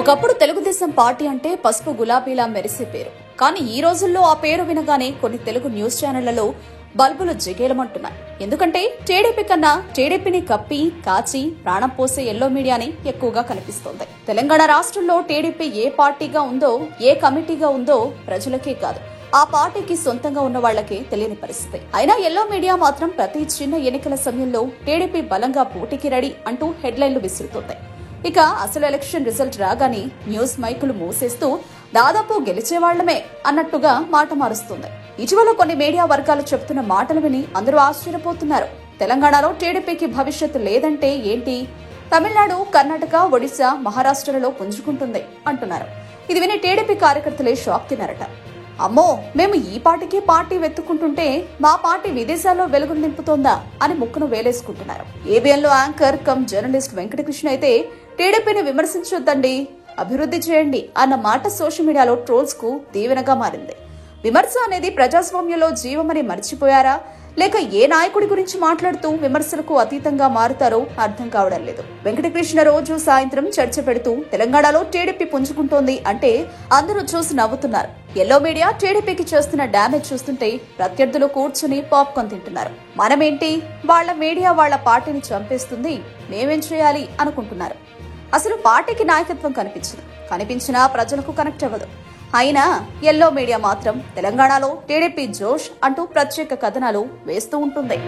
ఒకప్పుడు తెలుగుదేశం పార్టీ అంటే పసుపు గులాబీలా మెరిసే పేరు. కానీ ఈ రోజుల్లో ఆ పేరు వినగానే కొన్ని తెలుగు న్యూస్ ఛానళ్లలో బల్బులు జిగేలమంటున్నాయి. ఎందుకంటే టీడీపీ కన్నా టీడీపీని కప్పి కాచి ప్రాణం పోసే ఎల్లో మీడియాని ఎక్కువగా కనిపిస్తోంది. తెలంగాణ రాష్ట్రంలో టీడీపీ ఏ పార్టీగా ఉందో, ఏ కమిటీగా ఉందో ప్రజలకే కాదు, ఆ పార్టీకి సొంతంగా ఉన్న వాళ్లకే తెలియని పరిస్థితి. అయినా ఎల్లో మీడియా మాత్రం ప్రతి చిన్న ఎన్నికల సమయంలో టీడీపీ బలంగా పోటీకి రెడీ అంటూ హెడ్లైన్లు విసురుతోంది. ఇక అసలు ఎలక్షన్ రిజల్ట్ రాగానే న్యూస్ మైకులు మూసేస్తూ దాదాపు గెలిచేవాళ్లమే అన్నట్టుగా మాట మారుస్తుంది. ఇటీవల కొన్ని మీడియా వర్గాలు చెబుతున్న మాటలు విని అందరూ ఆశ్చర్యపోతున్నారు. తెలంగాణలో టీడీపీకి భవిష్యత్తు లేదంటే ఏంటి, తమిళనాడు, కర్ణాటక, ఒడిశా, మహారాష్ట్రలలో పుంజుకుంటుంది అంటున్నారు. ఇది విని టీడీపీ కార్యకర్తలే షాక్ తిన్నారట. అమ్మో, మేము ఈ పార్టీ వెతుక్కుంటుంటే మా పార్టీ విదేశాల్లో వెలుగును నింపుతోందా అని ముక్కును వేలేసుకుంటున్నారు. ఏబిఎన్లో యాంకర్ కమ్ జర్నలిస్ట్ వెంకటకృష్ణ అయితే టీడీపీని విమర్శించొద్దండి, అభివృద్ధి చేయండి అన్న మాట సోషల్ మీడియాలో ట్రోల్స్ కు దీవెనగా మారింది. విమర్శ అనేది ప్రజాస్వామ్యంలో జీవమని మర్చిపోయారా, లేక ఏ నాయకుడి గురించి మాట్లాడుతూ విమర్శలకు అతీతంగా మారుతారో అర్థం కావడం లేదు. వెంకటకృష్ణ రోజు సాయంత్రం చర్చ పెడుతూ తెలంగాణలో టీడీపీ పుంజుకుంటోంది అంటే అందరూ చూసి నవ్వుతున్నారు. ఎల్లో మీడియా టీడీపీకి చేస్తున్న డ్యామేజ్ చూస్తుంటే ప్రత్యర్థులు కూర్చుని పాప్కార్న్ తింటున్నారు. మనమేంటి, వాళ్ల మీడియా వాళ్ల పార్టీని చంపేస్తుంది, మేమేం చేయాలి అనుకుంటున్నారు. అసలు పార్టీకి నాయకత్వం కనిపించినా ప్రజలకు కనెక్ట్ అవ్వదు. అయినా ఎల్లో మీడియా మాత్రం తెలంగాణలో టీడీపీ జోష్ అంటూ ప్రత్యేక కథనాలు వేస్తూ ఉంటుంది.